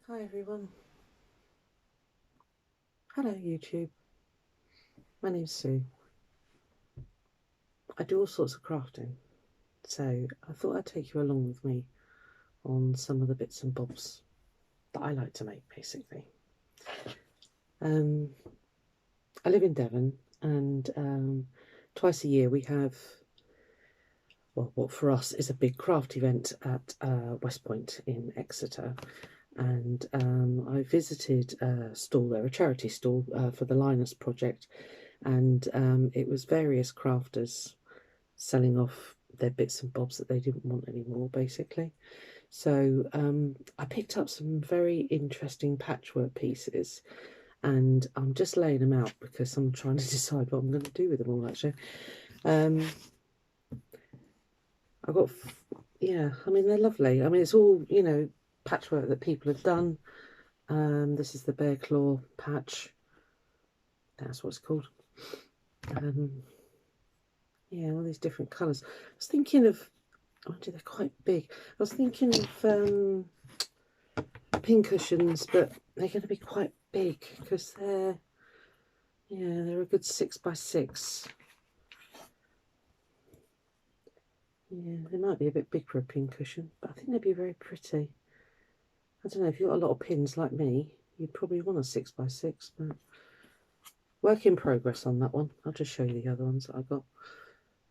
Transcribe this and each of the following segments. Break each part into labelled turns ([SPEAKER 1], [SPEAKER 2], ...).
[SPEAKER 1] Hi everyone. Hello YouTube. My name's Sue. I do all sorts of crafting, so I thought I'd take you along with me on some of the bits and bobs that I like to make, basically. I live in Devon, and twice a year we have, well, what for us is a big craft event at West Point in Exeter. And I visited a stall there, a charity stall for the Linus project, and it was various crafters selling off their bits and bobs that they didn't want anymore, basically. So I picked up some very interesting patchwork pieces, and I'm just laying them out because I'm trying to decide what I'm going to do with them all, actually. I've got, yeah, I mean, they're lovely. I mean, it's all, you know, patchwork that people have done. This is the bear claw patch. That's what it's called. Yeah, all these different colours. I was thinking of, oh, they're quite big. I was thinking of pincushions, but they're going to be quite big because they're, yeah, they're a good 6 by 6. Yeah, they might be a bit big for a pincushion, but I think they'd be very pretty. I don't know, if you've got a lot of pins like me, you'd probably want a 6 by 6, but work in progress on that one. I'll just show you the other ones that I got.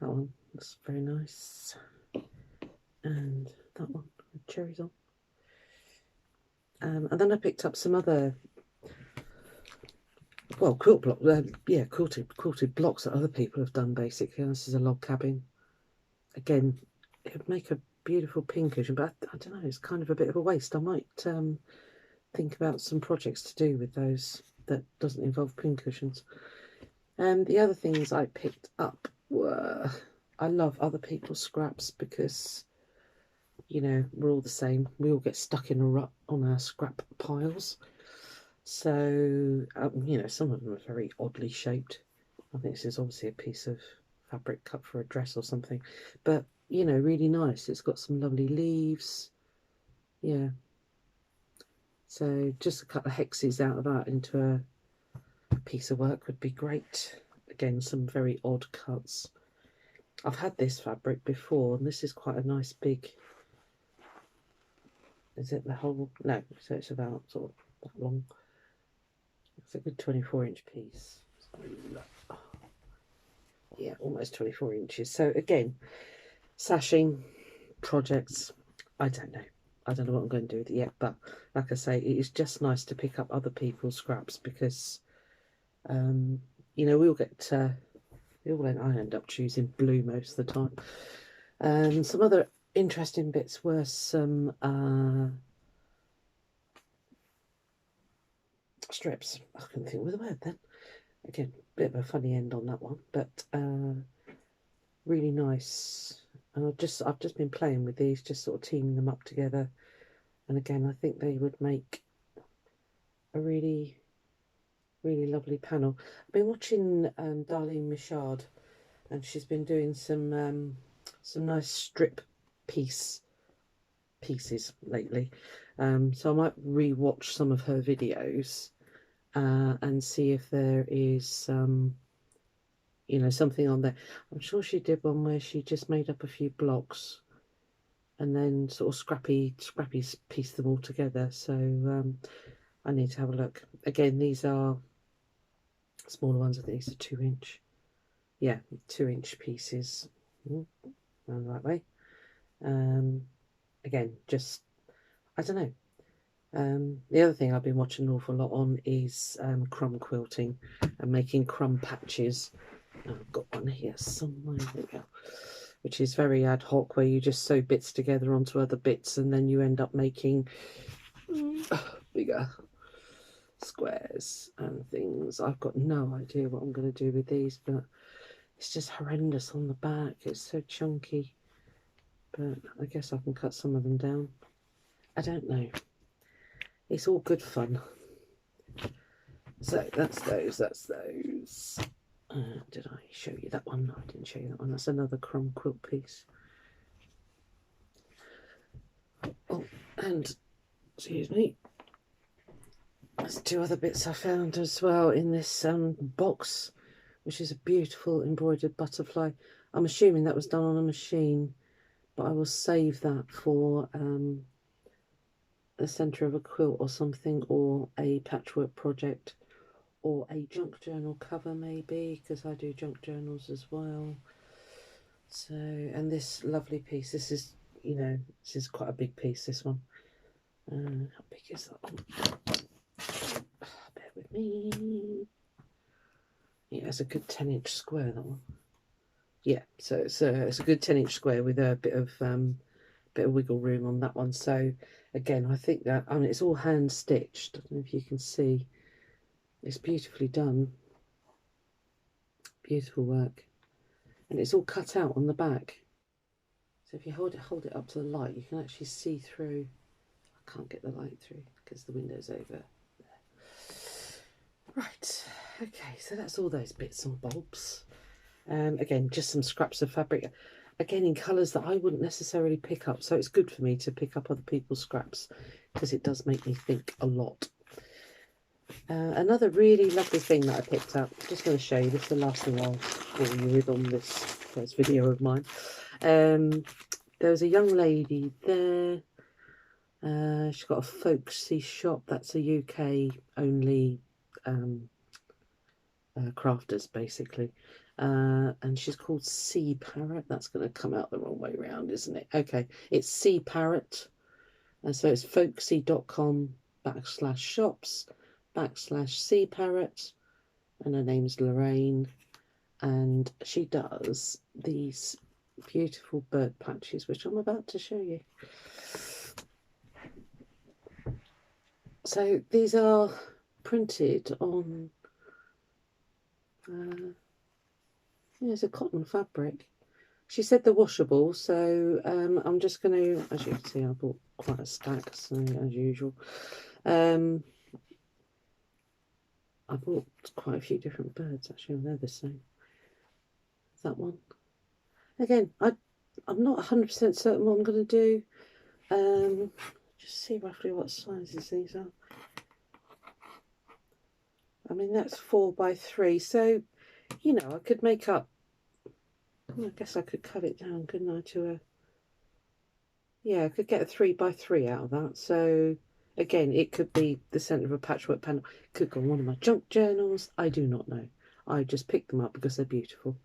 [SPEAKER 1] That one looks very nice. And that one with cherries on. And then I picked up some other, well, quilt block, yeah, quilted blocks that other people have done, basically. This is a log cabin. Again, it would make a beautiful pincushion, but I don't know, it's kind of a bit of a waste. I might think about some projects to do with those that doesn't involve pincushions. And the other things I picked up were, I love other people's scraps because, you know, we're all the same. We all get stuck in a rut on our scrap piles. So, you know, some of them are very oddly shaped. I think this is obviously a piece of fabric cut for a dress or something. But, you know, really nice. It's got some lovely leaves. Yeah. So just a couple of hexes out of that into a piece of work would be great. Again, some very odd cuts. I've had this fabric before, and this is quite a nice big... Is it the whole? No, so it's about sort of that long. It's a good 24-inch piece. Yeah, almost 24 inches. So again, sashing projects, I don't know. I don't know what I'm going to do with it yet, but like I say, it is just nice to pick up other people's scraps because, you know, we all get, I end up choosing blue most of the time. Some other interesting bits were some strips. I couldn't think of the word then. Again, bit of a funny end on that one, but really nice. And I've just been playing with these, just sort of teaming them up together. And again, I think they would make a really, really lovely panel. I've been watching Darlene Michard, and she's been doing some nice strip pieces lately. So I might re-watch some of her videos and see if there is you know, something on there. I'm sure she did one where she just made up a few blocks and then sort of scrappy piece them all together. So I need to have a look. Again, these are smaller ones. I think these are 2-inch. Yeah, 2-inch pieces. Round the right way. Again, just, I don't know. The other thing I've been watching an awful lot on is crumb quilting and making crumb patches. I've got one here somewhere, there we go, which is very ad hoc, where you just sew bits together onto other bits and then you end up making bigger squares and things. I've got no idea what I'm going to do with these, but it's just horrendous on the back. It's so chunky, but I guess I can cut some of them down. I don't know. It's all good fun. So that's those. Did I show you that one? No, I didn't show you that one. That's another crumb quilt piece. Oh, and excuse me, There's two other bits I found as well in this box, which is a beautiful embroidered butterfly. I'm assuming that was done on a machine, but I will save that for the centre of a quilt or something, or a patchwork project, or a junk journal cover maybe, because I do junk journals as well. So, and this lovely piece, this is, you know, this is quite a big piece, this one. How big is that one? Bear with me. Yeah, it's a good 10-inch square, that one. Yeah, so it's a good 10-inch square with a bit of wiggle room on that one. So again, I think that, I mean, it's all hand stitched. I don't know if you can see. It's beautifully done. Beautiful work. And it's all cut out on the back. So if you hold it up to the light, you can actually see through. I can't get the light through because the window's over there. Right, okay, so that's all those bits and bobs. Again, just some scraps of fabric. Again, in colours that I wouldn't necessarily pick up. So it's good for me to pick up other people's scraps because it does make me think a lot. Another really lovely thing that I picked up, I'm just going to show you, this is the last thing I'll bore you with on this first video of mine. There was a young lady there, she's got a folksy shop, that's a UK only crafters basically, and she's called Sea Parrot. That's going to come out the wrong way round, isn't it? Okay, it's Sea Parrot, and so it's folksy.com/shops/Sea Parrot, and her name's Lorraine, and she does these beautiful bird patches, which I'm about to show you. So these are printed on it's a cotton fabric. She said they're washable, so I'm just going to, as you can see, I bought quite a stack, so as usual. I bought quite a few different birds actually, and they're the same. That one. Again, I'm not 100% certain what I'm going to do. Just see roughly what sizes these are. I mean, that's 4 by 3, so you know, I could make up. I guess I could cut it down, couldn't I? To a, yeah, I could get a 3 by 3 out of that. So again, it could be the centre of a patchwork panel. It could go on one of my junk journals. I do not know. I just picked them up because they're beautiful,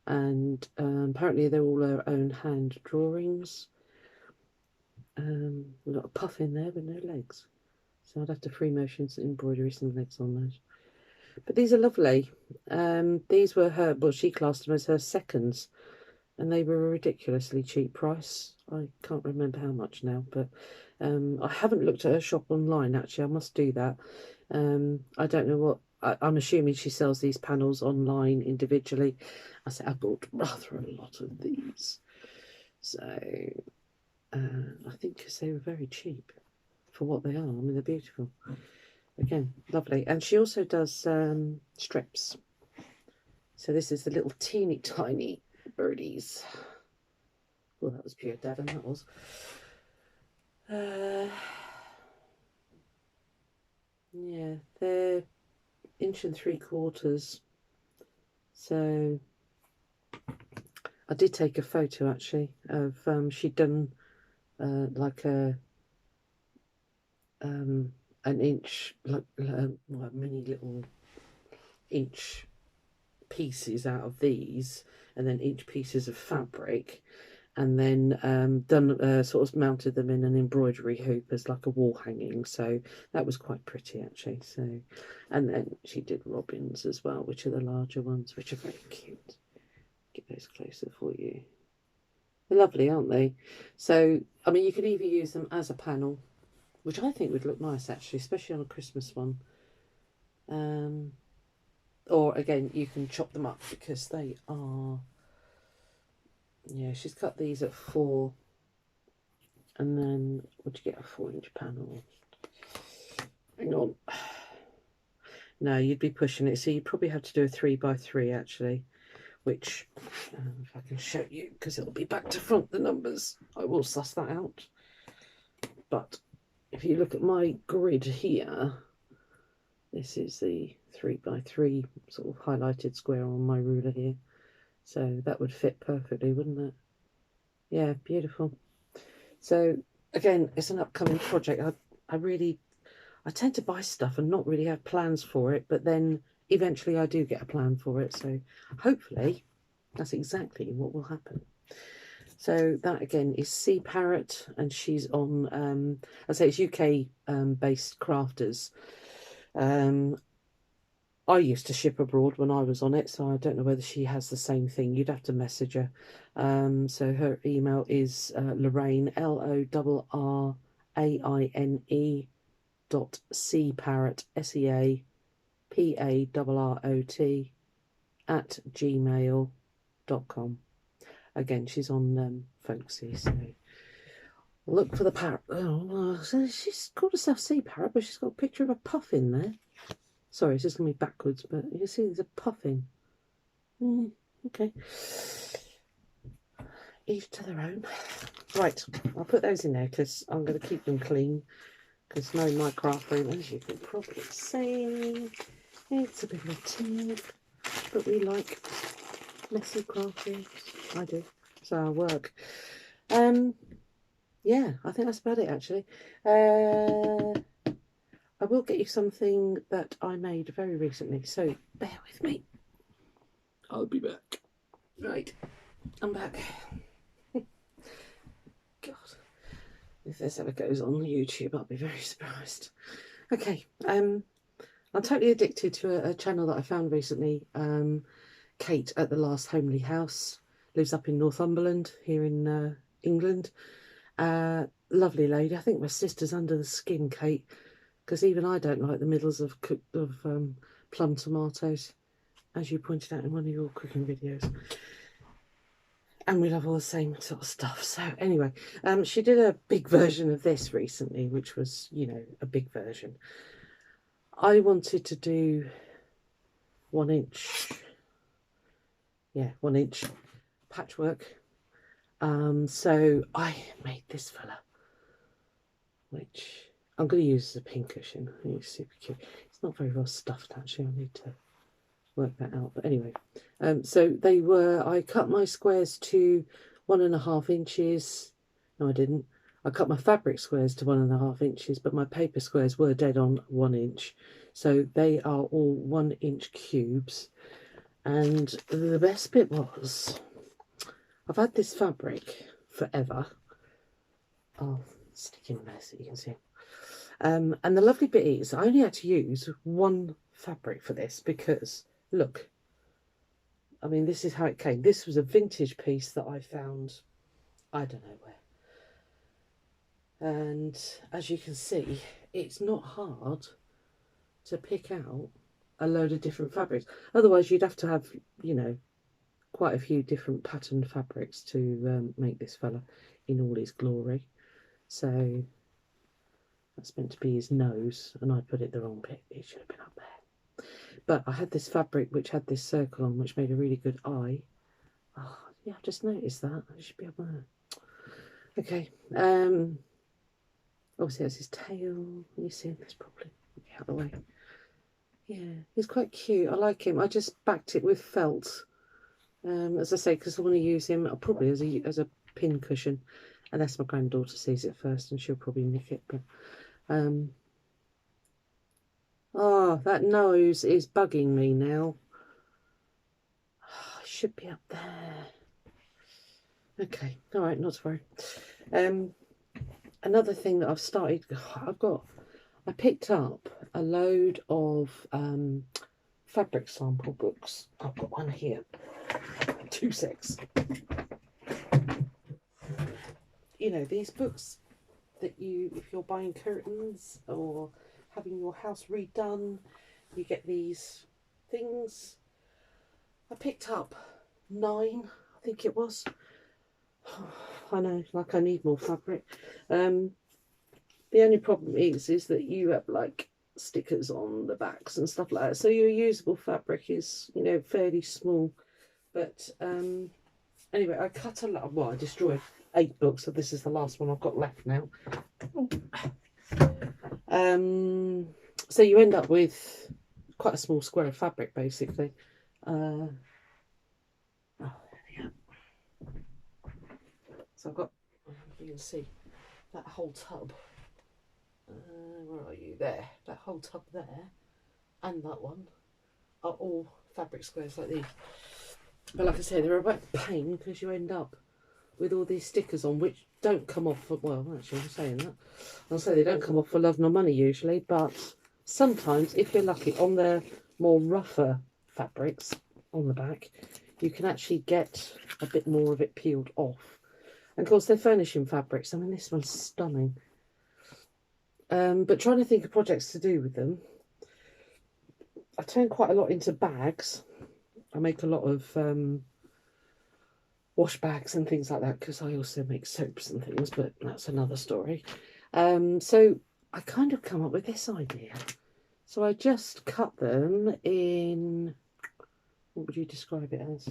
[SPEAKER 1] and apparently they're all our own hand drawings. We've got a puff in there with no legs, so I'd have to free motion embroidery some legs on those. But these are lovely. These were her, well, she classed them as her seconds, and they were a ridiculously cheap price. I can't remember how much now, but I haven't looked at her shop online, actually. I must do that. I don't know what, I'm assuming she sells these panels online individually. I said I bought rather a lot of these. So I think because they were very cheap for what they are. I mean, they're beautiful. Again, lovely. And she also does strips. So this is the little teeny tiny birdies. Well, that was pure Devon, that was. Yeah, they're 1 3/4. So I did take a photo actually of she'd done like a an inch, like many little inch pieces out of these, and then inch pieces of fabric, and then done sort of mounted them in an embroidery hoop as like a wall hanging. So that was quite pretty actually. So, and then she did robins as well, which are the larger ones, which are very cute. Get those closer for you. They're lovely, aren't they? So I mean, you could either use them as a panel, which I think would look nice actually, especially on a Christmas one. Or again, you can chop them up because they are, yeah, she's cut these at 4, and then would you get a 4-inch panel? Hang on. No, you'd be pushing it, so you'd probably have to do a 3 by 3 actually, which if I can show you, because it'll be back to front, the numbers, I will suss that out. But if you look at my grid here, This is the 3x3 sort of highlighted square on my ruler here. So that would fit perfectly, wouldn't it? Yeah, beautiful. So again, it's an upcoming project. I tend to buy stuff and not really have plans for it, but then eventually I do get a plan for it. So hopefully that's exactly what will happen. So that again is Sea Parrot, and she's on, I say it's UK based crafters. I used to ship abroad when I was on it, so I don't know whether she has the same thing. You'd have to message her. So her email is Lorraine, LORRAINE .seaparrot, SEAPARROT @gmail.com. Again, she's on Folksy, so look for the parrot. Oh, so she's called herself Sea Parrot, but she's got a picture of a puffin there. Sorry, it's just going to be backwards, but you can see there's a puffin. Okay. Each to their own. Right, I'll put those in there because I'm going to keep them clean. Because knowing my craft room, as you can probably see, it's a bit of a tip, but we like messy craft rooms. I do. So I work. Yeah, I think that's about it actually. I will get you something that I made very recently, so bear with me. I'll be back. Right, I'm back. God, if this ever goes on YouTube, I'll be very surprised. Okay, I'm totally addicted to a channel that I found recently. Kate at the Last Homely House, lives up in Northumberland here in England. Lovely lady. I think my sister's under the skin, Kate, because even I don't like the middles of plum tomatoes, as you pointed out in one of your cooking videos. And we love all the same sort of stuff. So anyway, she did a big version of this recently, which was, you know, a big version. I wanted to do 1 inch, yeah, 1 inch patchwork. So I made this fella, which I'm going to use as a pin cushion. It's super cute. It's not very well stuffed actually. I need to work that out. But anyway, so they were. I cut my squares to 1.5 inches. No, I didn't. I cut my fabric squares to 1.5 inches, but my paper squares were dead on 1 inch. So they are all 1 inch cubes. And the best bit was, I've had this fabric forever. Oh, sticking there so you can see. And the lovely bit is I only had to use one fabric for this because, look, I mean, this is how it came. This was a vintage piece that I found, I don't know where. And as you can see, it's not hard to pick out a load of different fabrics. Otherwise, you'd have to have, you know, quite a few different patterned fabrics to make this fella in all his glory. So that's meant to be his nose, and I put it the wrong bit. It should have been up there. But I had this fabric which had this circle on, which made a really good eye. Oh, yeah, I just noticed that. It should be up there. Okay. Obviously that's his tail. You see this properly. Get out of the way. Yeah, he's quite cute. I like him. I just backed it with felt. As I say, because I want to use him probably as a pin cushion, unless my granddaughter sees it first, and she'll probably nick it. But oh, that nose is bugging me now. Oh, it should be up there. Okay, all right, not to worry. Another thing that I've started, I picked up a load of fabric sample books. I've got one here. 2 secs. You know, these books that if you're buying curtains or having your house redone, you get these things. I picked up 9, I think it was. I know, like I need more fabric. The only problem is that you have like stickers on the backs and stuff like that, so your usable fabric is, you know, fairly small. But anyway, I cut a lot. Well, I destroyed 8 books, so this is the last one I've got left now. So you end up with quite a small square of fabric, basically. Oh, there we go. So I've got, you can see that whole tub. Where are you? There. That whole tub there, and that one are all fabric squares like these. But like I said, they're a bit pain because you end up with all these stickers on which don't come off for, well, actually I'm saying that. I'll say they don't come off for love nor money usually, but sometimes if you're lucky on the more rougher fabrics on the back, you can actually get a bit more of it peeled off. And of course they're furnishing fabrics. I mean, this one's stunning. But trying to think of projects to do with them, I turn quite a lot into bags. I make a lot of wash bags and things like that because I also make soaps and things, but that's another story. So I kind of come up with this idea. So I just cut them in, what would you describe it as?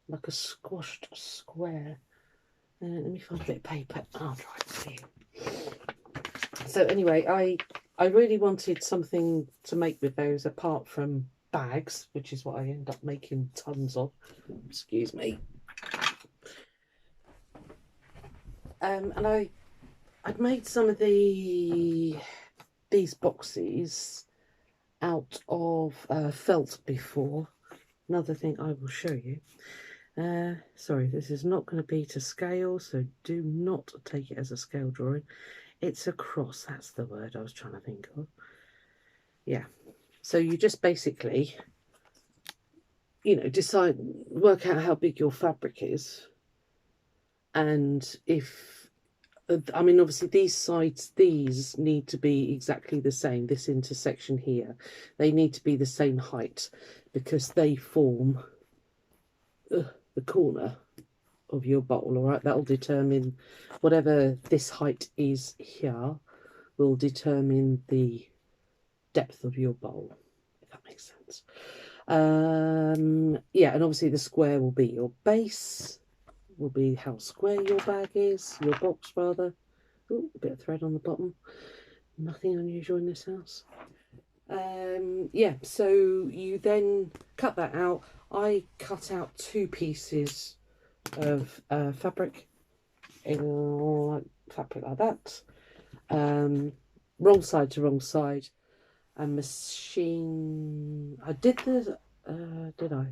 [SPEAKER 1] Like a squashed square. Let me find a bit of paper. I'll try it for you. So anyway, I really wanted something to make with those apart from bags, which is what I end up making tons of. Excuse me. And I'd made some of these boxes out of felt before. Another thing I will show you. Sorry, this is not going to be to scale, so do not take it as a scale drawing. It's a cross, that's the word I was trying to think of. Yeah, so you just basically, you know, work out how big your fabric is. And if, I mean, obviously these sides, these need to be exactly the same. This intersection here, they need to be the same height because they form the corner of your bowl. All right, that'll determine whatever this height is here will determine the depth of your bowl, if that makes sense. Yeah, and obviously the square will be your base, will be how square your bag is, your box rather. Ooh, a bit of thread on the bottom. Nothing unusual in this house. Yeah, so you then cut that out. I cut out 2 pieces of fabric in fabric like that, wrong side to wrong side, and machine. I did the did I?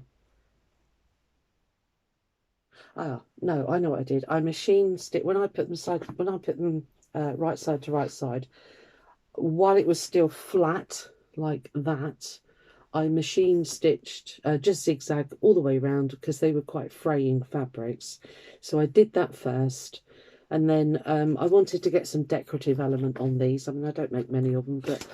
[SPEAKER 1] Ah, no, I know what I did. I machine stitch when I put them right side to right side, while it was still flat like that. I machine stitched just zigzag all the way around because they were quite fraying fabrics. So I did that first, and then I wanted to get some decorative element on these. I mean, I don't make many of them, but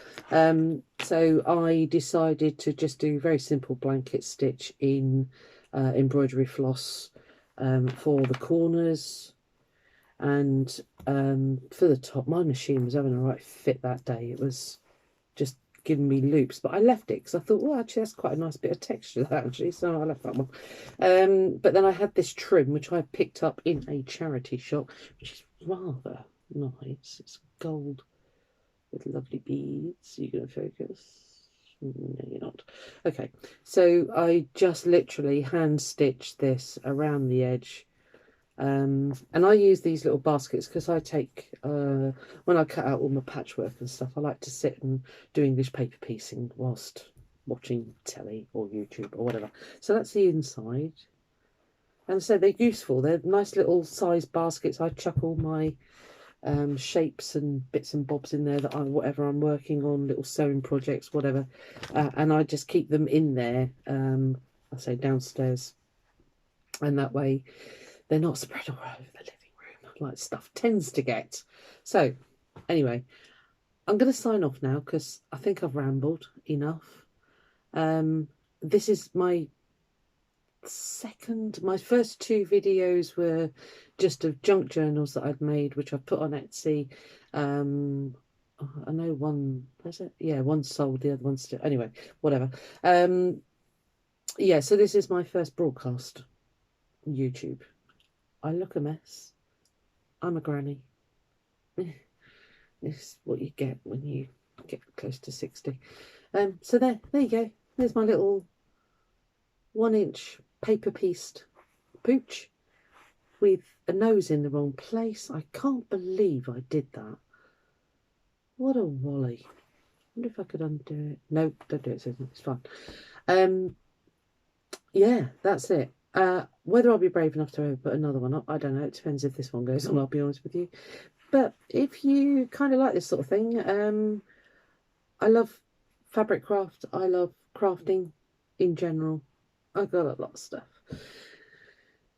[SPEAKER 1] so I decided to just do very simple blanket stitch in embroidery floss for the corners, and for the top. My machine was having a right fit that day. It was just giving me loops, but I left it because I thought, well, actually that's quite a nice bit of texture, that actually, so I left that one. But then I had this trim which I picked up in a charity shop, which is rather nice. It's gold with lovely beads. Are you going to focus? No, you're not. Okay, so I just literally hand stitched this around the edge. And I use these little baskets because I take, when I cut out all my patchwork and stuff, I like to sit and do English paper piecing whilst watching telly or YouTube or whatever. So that's the inside. And so they're useful. They're nice little size baskets. I chuck all my shapes and bits and bobs in there that whatever I'm working on, little sewing projects, whatever. And I just keep them in there, I say downstairs. And that way they're not spread all over the living room like stuff tends to get. So anyway, I'm going to sign off now because I think I've rambled enough. This is my first 2 videos were just of junk journals that I'd made, which I put on Etsy. I know one, is it? Yeah, one sold, the other one's still, anyway, whatever. Yeah, so this is my first broadcast on YouTube. I look a mess. I'm a granny. is what you get when you get close to 60. So there you go. There's my little 1-inch paper pieced pooch with a nose in the wrong place. I can't believe I did that. What a wally. I wonder if I could undo it. No, don't do it, Susan. It's fine. Yeah, that's it. Whether I'll be brave enough to ever put another one up, I don't know. It depends if this one goes on, I'll be honest with you. But if you kind of like this sort of thing, I love fabric craft. I love crafting in general. I've got a lot of stuff. I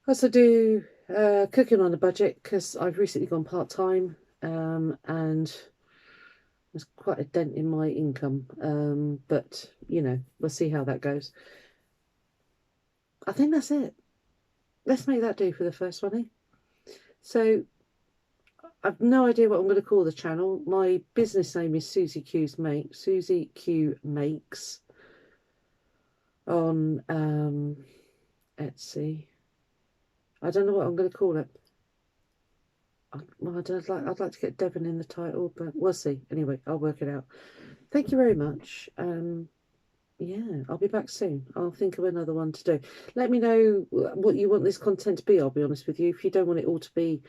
[SPEAKER 1] also do cooking on a budget because I've recently gone part-time and there's quite a dent in my income. But, you know, we'll see how that goes. I think that's it. Let's make that do for the first one, eh? So, I've no idea what I'm going to call the channel. My business name is SuzieQmakes. SuzieQmakes on Etsy. I don't know what I'm going to call it. Well, I'd like to get Devon in the title, but we'll see. Anyway, I'll work it out. Thank you very much. Yeah, I'll be back soon. I'll think of another one to do. Let me know what you want this content to be, I'll be honest with you. If you don't want it all to be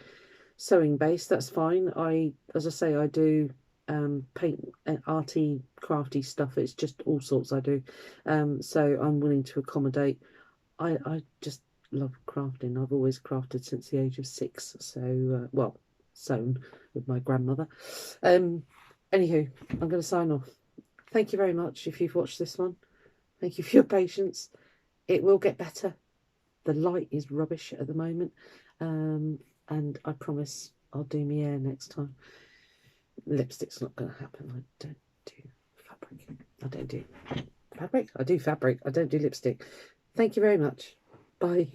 [SPEAKER 1] sewing based, that's fine. As I say, I do paint and arty, crafty stuff. It's just all sorts I do. So I'm willing to accommodate. I just love crafting. I've always crafted since the age of 6. So, well, sewn with my grandmother. Anywho, I'm going to sign off. Thank you very much if you've watched this one. Thank you for your patience. It will get better. The light is rubbish at the moment. And I promise I'll do my hair next time. Lipstick's not going to happen. I don't do fabric. I don't do fabric. I do fabric. I don't do lipstick. Thank you very much. Bye.